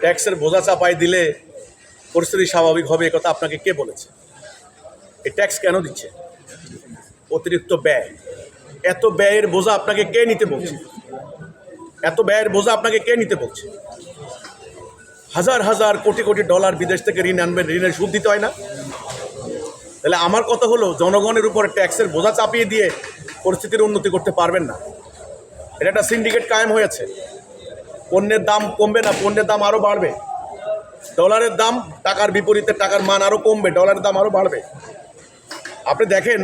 ট্যাক্সের বোঝা চাপায় দিলে পরিস্থিতি স্বাভাবিক হবে, কথা আপনাকে কে বলেছে? এই ট্যাক্স কেন দিচ্ছে? অতিরিক্ত ব্যয়। এত ব্যয়ের বোঝা আপনাকে কে নিতে বলছে? এত ব্যয়ের বোঝা আপনাকে কে নিতে বলছে? হাজার হাজার কোটি কোটি ডলার বিদেশ থেকে ঋণ আনবেন, ঋণের সুদ দিতে হয় না? তাহলে আমার কথা হলো, জনগণের উপরে ট্যাক্সের বোঝা চাপিয়ে দিয়ে পরিস্থিতির উন্নতি করতে পারবেন না। এটা একটা সিন্ডিকেট কায়েম হয়েছে। পণ্যের দাম কমবে না, পণ্যের দাম আরও বাড়বে। ডলারের দাম টাকার বিপরীতে টাকার মান আরও কমবে, ডলারের দাম আরও বাড়বে। আপনি দেখেন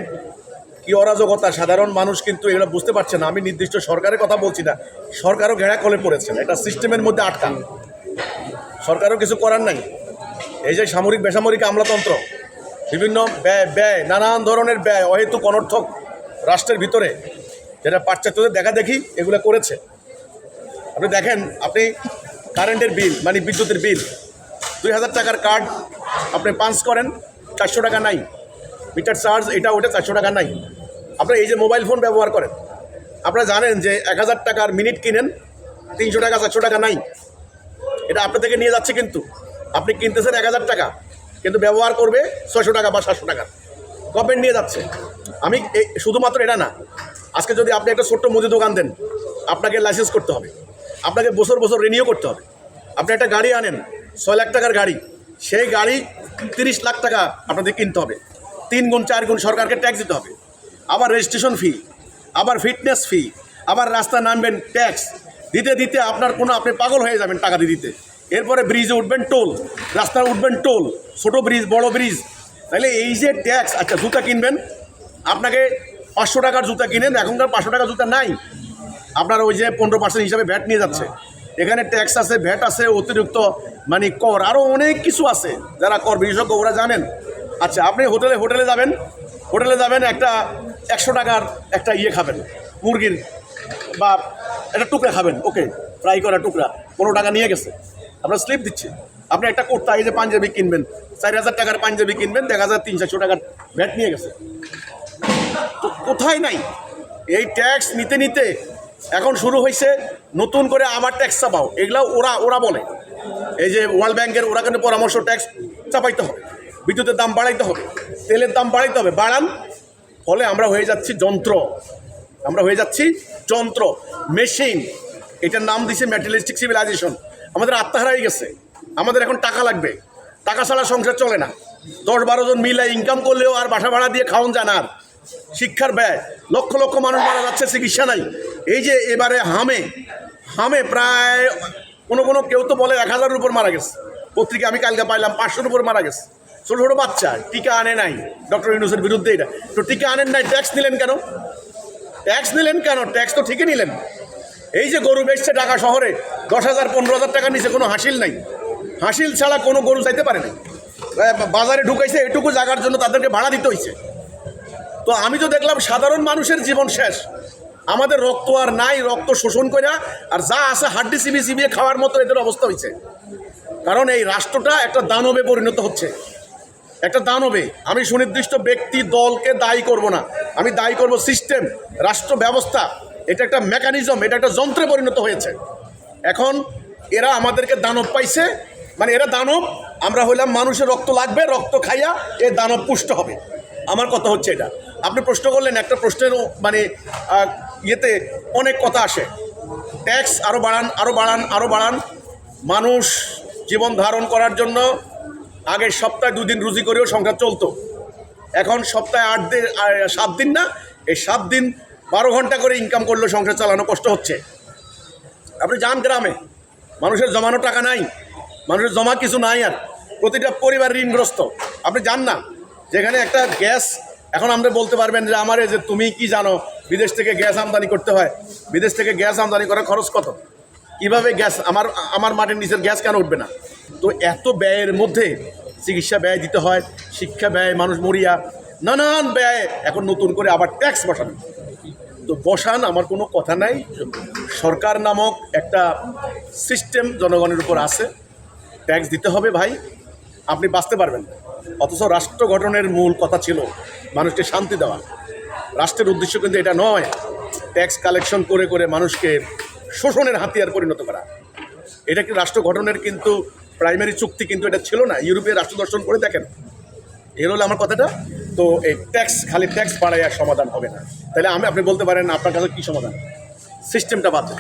কি অরাজকতা। সাধারণ মানুষ কিন্তু এগুলো বুঝতে পারছে না। আমি নির্দিষ্ট সরকারের কথা বলছি না, সরকারও ঘেরা কলে পড়েছেন, এটা সিস্টেমের মধ্যে আটকা। সরকারও কিছু করার নাই। এই যে সামরিক বেসামরিক আমলাতন্ত্র, বিভিন্ন ব্যয়, নানান ধরনের ব্যয়, অহেতুক অনর্থক রাষ্ট্রের ভিতরে, যেটা পাশ্চাত্যদের দেখা দেখি এগুলো করেছে। আপনি দেখেন, আপনি কারেন্টের বিল মানে বিদ্যুতের বিল 2000 টাকার কার্ড আপনি পাঞ্চ করেন, 400 টাকা নাই। মিটার চার্জ এটা ওটা 400 টাকা নাই। আপনি এই যে মোবাইল ফোন ব্যবহার করেন, আপনারা জানেন যে 1000 টাকার মিনিট কিনেন, 300 টাকা 400 টাকা নাই। এটা আপনার থেকে নিয়ে যাচ্ছে, কিন্তু আপনি কিনতেছেন 1000 টাকা, কিন্তু ব্যবহার করবে 600 টাকা বা 700 টাকা। গভর্নমেন্ট নিয়ে যাচ্ছে। আমি শুধুমাত্র এটা না, আজকে যদি আপনি একটা ছোট্ট মুদি দোকান দেন, আপনাকে লাইসেন্স করতে হবে, আপনাকে বছর বছর রিনিউ করতে হবে। আপনি একটা গাড়ি আনেন, 6 লাখ টাকার গাড়ি, সেই গাড়ি 30 লাখ টাকা আপনাদের কিনতে হবে। 3 গুণ 4 গুণ সরকারকে ট্যাক্স দিতে হবে। আবার রেজিস্ট্রেশন ফি, আবার ফিটনেস ফি, আবার রাস্তা নামবেন ট্যাক্স দিতে দিতে আপনি পাগল হয়ে যাবেন টাকা দিতে। এরপরে ব্রিজে উঠবেন টোল, রাস্তায় উঠবেন টোল, ছোটো ব্রিজ বড় ব্রিজ। তাহলে এই যে ট্যাক্স, আচ্ছা জুতা কিনবেন, আপনাকে 500 টাকার জুতা কিনেন, এখনকার 500 টাকার জুতা নাই। আপনার ওই যে 15% হিসাবে ভ্যাট নিয়ে যাচ্ছে। এখানে ট্যাক্স আছে, ভ্যাট আছে, অতিরিক্ত মানে কর, আরও অনেক কিছু আছে। যারা কর বিশেষজ্ঞ ওরা জানেন। আচ্ছা আপনি হোটেলে যাবেন, একটা 100 টাকার একটা খাবেন, মুরগির বা একটা টুকরা খাবেন, ওকে, ফ্রাই করা টুকরা, 15 টাকা নিয়ে গেছে, আপনার স্লিপ দিচ্ছে। আপনি একটা কুর্তা, এই যে পাঞ্জাবি কিনবেন, 4000 টাকার পাঞ্জাবি কিনবেন, 300 টাকার ভ্যাট নিয়ে গেছে। তো কোথায় নাই এই ট্যাক্স নিতে নিতে এখন শুরু হয়েছে নতুন করে আবার ট্যাক্স চাপাও। এগুলা ওরা বলে, এই যে ওয়ার্ল্ড ব্যাংকের ওরা কিন্তু পরামর্শ, ট্যাক্স চাপাইতে হবে, বিদ্যুতের দাম বাড়াইতে হবে, তেলের দাম বাড়াইতে হবে, বাড়ান। ফলে আমরা হয়ে যাচ্ছি যন্ত্র, মেশিন। এটার নাম দিছে ম্যাটেরিয়ালিস্টিক সিভিলাইজেশন। আমাদের আত্মহারা হয়ে গেছে। আমাদের এখন টাকা লাগবে, টাকা ছাড়া সংসার চলে না। 10-12 জন মিলে ইনকাম করলেও আর বাসা ভাড়া দিয়ে খাওয়ান যায় না। আর শিক্ষার ব্যয়, লক্ষ লক্ষ মানুষ মারা যাচ্ছে, চিকিৎসা নাই। এই যে এবারে হামে প্রায় কোনো কেউ তো বলে 1000-এর উপর মারা গেছে। পত্রিকা আমি কালকে পাইলাম 500-এর উপর মারা গেছে। ছোটো ছোটো বাচ্চা, টিকা আনে নাই। ডক্টর ইউনূসের বিরুদ্ধে এটা। তো টিকা আনেন নাই, ট্যাক্স নিলেন কেন? ট্যাক্স তো ঠিকই নিলেন। এই যে গরু বেচছে ঢাকা শহরে 10,000 15,000 টাকার নিচে কোনো হাসিল নাই। হাসিল ছাড়া কোনো গরু চাইতে পারে না। বাজারে ঢুকাইছে এটুকু জায়গার জন্য তাদেরকে ভাড়া দিতে হয়েছে। তো আমি তো দেখলাম সাধারণ মানুষের জীবন শেষ। আমাদের রক্ত আর নাই, রক্ত শোষণ করে আর যা আছে হাড্ডি চিবিয়ে খাওয়ার মতো এদের অবস্থা হয়েছে। কারণ এই রাষ্ট্রটা একটা দানবে পরিণত হচ্ছে, একটা দানবে। আমি সুনির্দিষ্ট ব্যক্তি দলকে দায়ী করব না, আমি দায়ী করব সিস্টেম, রাষ্ট্র ব্যবস্থা। এটা একটা মেকানিজম, এটা একটা যন্ত্রে পরিণত হয়েছে। এখন এরা আমাদেরকে দানব পাইছে, মানে এরা দানব, আমরা হইলাম মানুষের রক্ত লাগবে, রক্ত খাইয়া এ দানব পুষ্ট হবে। আমার কথা হচ্ছে এটা। আপনি প্রশ্ন করলেন, একটা প্রশ্নের মানে ইয়েতে অনেক কথা আসে। ট্যাক্স আরও বাড়ান। মানুষ জীবন ধারণ করার জন্য আগে সপ্তাহে 2 দিন রুজি করেও সংসার চলতো। এখন সপ্তাহে 7 দিন না, এই 7 দিন 12 ঘন্টা করে ইনকাম করলেও সংসার চালানো কষ্ট হচ্ছে। আপনি যান গ্রামে, মানুষের জমানো টাকা নাই, মানুষের জমা কিছু নাই, আর প্রতিটা পরিবার ঋণগ্রস্ত। আপনি যান না, যেখানে একটা গ্যাস, এখন আমরা বলতে পারবেন যে আমারে যে তুমি কি জানো বিদেশ থেকে গ্যাস আমদানি করতে হয়, বিদেশ থেকে গ্যাস আমদানি করার খরচ কত, কীভাবে গ্যাস আমার মাটির নিচের গ্যাস কেন উঠবে না? তো এত ব্যয়ের মধ্যে চিকিৎসা ব্যয় দিতে হয়, শিক্ষা ব্যয়, মানুষ মরিয়া, নানান ব্যয়। এখন নতুন করে আবার ট্যাক্স বসানো, তো বসান, আমার কোনো কথা নাই। সরকার নামক একটা সিস্টেম জনগণের উপর আছে, ট্যাক্স দিতে হবে ভাই, আপনি বাঁচতে পারবেন না। অথচ রাষ্ট্র গঠনের মূল কথা ছিল মানুষকে শান্তি দেওয়া। রাষ্ট্রের উদ্দেশ্য কিন্তু এটা নয় ট্যাক্স কালেকশন করে মানুষকে শোষণের হাতিয়ার পরিণত করা। এটা কি রাষ্ট্র গঠনের কিন্তু প্রাইমারি চুক্তি কিন্তু এটা ছিল না। ইউরোপীয় রাষ্ট্র দর্শন করে দেখেন। এর হলো আমার কথাটা। তো এই খালি ট্যাক্স বাড়ায় আর সমাধান হবে না। তাহলে আপনি বলতে পারেন আপনার কাছে কী সমাধান? সিস্টেমটা বাদ দেন।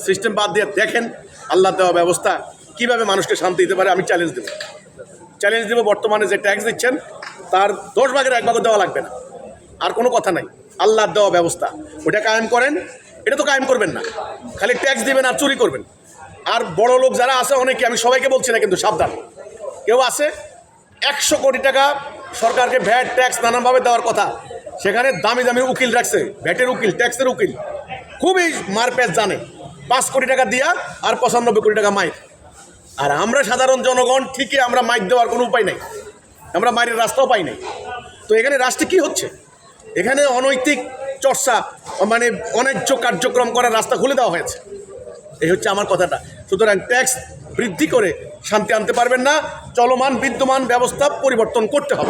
সিস্টেম বাদ দিয়ে দেখেন আল্লাহ দেওয়া ব্যবস্থা কীভাবে মানুষকে শান্তি দিতে পারে। আমি চ্যালেঞ্জ দেবো বর্তমানে যে ট্যাক্স দিচ্ছেন তার 10 ভাগের 1 ভাগও দেওয়া লাগবে না। আর কোনো কথা নাই। আল্লাহর দেওয়া ব্যবস্থা ওটা কায়েম করেন। এটা তো কায়েম করবেন না, খালি ট্যাক্স দিবেন আর চুরি করবেন। আর বড় লোক যারা আছে অনেকে, আমি সবাইকে বলছি না কিন্তু সাবধান, কেউ আছে 100 কোটি টাকা সরকারকে ভ্যাট ট্যাক্স নানানভাবে দেওয়ার কথা, সেখানে দামি দামি উকিল রাখছে, ভ্যাটের উকিল, ট্যাক্সের উকিল, খুবই মারপ্যাচ জানে। 5 কোটি টাকা দিয়া আর 95 কোটি টাকা মাইর। আর আমরা সাধারণ জনগণ ঠিকই আমরা মাইর দেওয়ার কোনো উপায় নাই, আমরা মাইরের রাস্তাও পাই নাই। তো এখানে রাষ্ট্রে কী হচ্ছে? এখানে অনৈতিক চর্চা, মানে অন্যায্য কার্যক্রম করার রাস্তা খুলে দেওয়া হয়েছে। এই হচ্ছে আমার কথাটা। সুতরাং ট্যাক্স বৃদ্ধি করে শান্তি আনতে পারবেন না, চলমান বিদ্যমান ব্যবস্থা পরিবর্তন করতে হবে।